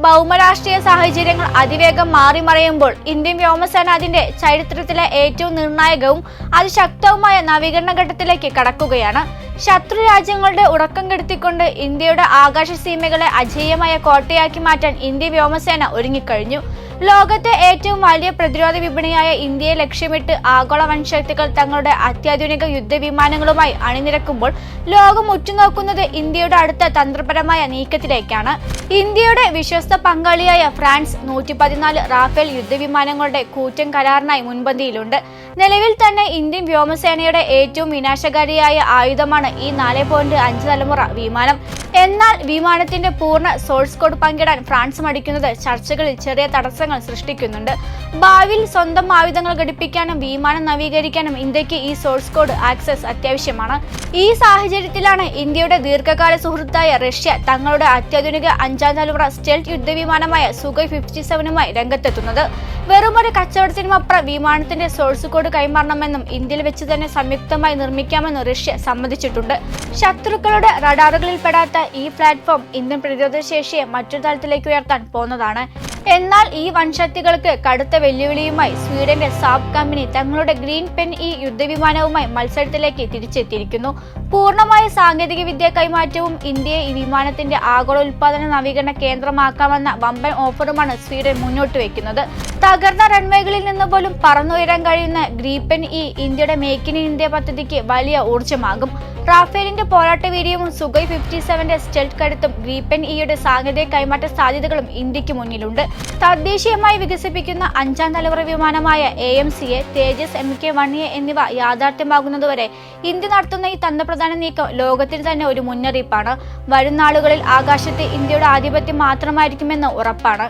ഭൗമരാഷ്ട്രീയ സാഹചര്യങ്ങൾ അതിവേഗം മാറിമറിയുമ്പോൾ ഇന്ത്യൻ വ്യോമസേന അതിന്റെ ചരിത്രത്തിലെ ഏറ്റവും നിർണായകവും അതിശക്തവുമായ നവീകരണ ഘട്ടത്തിലേക്ക് കടക്കുകയാണ്. ശത്രു രാജ്യങ്ങളുടെ ഉറക്കം കെടുത്തിക്കൊണ്ട് ഇന്ത്യയുടെ ആകാശ സീമകളെ അജയ്യമായ കോട്ടയാക്കി മാറ്റാൻ ഇന്ത്യൻ വ്യോമസേന ഒരുങ്ങിക്കഴിഞ്ഞു. ലോകത്തെ ഏറ്റവും വലിയ പ്രതിരോധ വിപണിയായ ഇന്ത്യയെ ലക്ഷ്യമിട്ട് ആഗോള വൻശക്തികൾ തങ്ങളുടെ അത്യാധുനിക യുദ്ധവിമാനങ്ങളുമായി അണിനിരക്കുമ്പോൾ ലോകം ഉറ്റുനോക്കുന്നത് ഇന്ത്യയുടെ അടുത്ത തന്ത്രപരമായ നീക്കത്തിലേക്കാണ്. ഇന്ത്യയുടെ വിശ്വസ്ത പങ്കാളിയായ ഫ്രാൻസ് 114 റാഫേൽ യുദ്ധവിമാനങ്ങളുടെ കൂറ്റൻ കരാറിനായി മുൻപന്തിയിലുണ്ട്. നിലവിൽ തന്നെ ഇന്ത്യൻ വ്യോമസേനയുടെ ഏറ്റവും വിനാശകാരിയായ ആയുധമാണ് ഈ 4.5 തലമുറ വിമാനം. എന്നാൽ വിമാനത്തിന്റെ പൂർണ്ണ സോഴ്സ് കോഡ് പങ്കിടാൻ ഫ്രാൻസ് മടിക്കുന്നത് ചർച്ചകളിൽ ചെറിയ തടസ്സങ്ങൾ സൃഷ്ടിക്കുന്നുണ്ട്. ഭാവിയിൽ സ്വന്തം ആയുധങ്ങൾ ഘടിപ്പിക്കാനും വിമാനം നവീകരിക്കാനും ഇന്ത്യക്ക് ഈ സോഴ്സ് കോഡ് ആക്സസ് അത്യാവശ്യമാണ്. ഈ സാഹചര്യത്തിലാണ് ഇന്ത്യയുടെ ദീർഘകാല സുഹൃത്തായ റഷ്യ തങ്ങളുടെ അത്യാധുനിക 5ാം തലമുറ സ്റ്റെൽത്ത് യുദ്ധവിമാനമായ സുഖോയ് 57മായി രംഗത്തെത്തുന്നത്. വെറുമൊരു കച്ചവടത്തിനുമപ്പുറം വിമാനത്തിന്റെ സോഴ്സ് കോഡ് കൈമാറണമെന്നും ഇന്ത്യയിൽ വെച്ച് തന്നെ സംയുക്തമായി നിർമ്മിക്കാമെന്നും റഷ്യ സമ്മതിച്ചിട്ടുണ്ട്. ശത്രുക്കളുടെ റഡാറുകളിൽ പെടാത്ത ഈ പ്ലാറ്റ്ഫോം ഇന്ത്യൻ പ്രതിരോധ ശേഷിയെ മറ്റൊരു തലത്തിലേക്ക് ഉയർത്താൻ പോകുന്നതാണ്. എന്നാൽ ഈ വൻശക്തികൾക്ക് കടുത്ത വെല്ലുവിളിയുമായി സ്വീഡന്റെ സാബ് കമ്പനി തങ്ങളുടെ ഗ്രീൻ പെൻ ഈ യുദ്ധവിമാനവുമായി മത്സരത്തിലേക്ക് തിരിച്ചെത്തിയിരിക്കുന്നു. പൂർണ്ണമായ സാങ്കേതിക വിദ്യ കൈമാറ്റവും ഇന്ത്യയെ ഈ വിമാനത്തിന്റെ ആഗോള ഉൽപാദന നവീകരണ കേന്ദ്രമാക്കാമെന്ന വമ്പൻ ഓഫറുമാണ് സ്വീഡൻ മുന്നോട്ട് വയ്ക്കുന്നത്. തകർന്ന റൺവേകളിൽ നിന്ന് പോലും പറന്നുയരാൻ കഴിയുന്ന ഗ്രീപെൻ ഈ ഇന്ത്യയുടെ മേക്ക് ഇൻ ഇന്ത്യ പദ്ധതിക്ക് വലിയ ഊർജ്ജമാകും. റാഫേലിന്റെ പോരാട്ട വീര്യവും സുഖോയ് 57ന്റെ സ്റ്റെൽത്ത് കരുത്തും ഗ്രീപെൻ ഇയുടെ സാങ്കേതിക കൈമാറ്റ സാധ്യതകളും ഇന്ത്യക്ക് മുന്നിലുണ്ട്. തദ്ദേശീയമായി വികസിപ്പിക്കുന്ന 5ാം തലമുറ വിമാനമായ AMCA, തേജസ് MK-1A എന്നിവ യാഥാർത്ഥ്യമാകുന്നതുവരെ ഇന്ത്യ നടത്തുന്ന ഈ തന്ത്രപ്രധാന നീക്കം ലോകത്തിന് തന്നെ ഒരു മുന്നറിയിപ്പാണ്. വരും നാളുകളിൽ ആകാശത്ത് ഇന്ത്യയുടെ ആധിപത്യം മാത്രമായിരിക്കുമെന്ന് ഉറപ്പാണ്.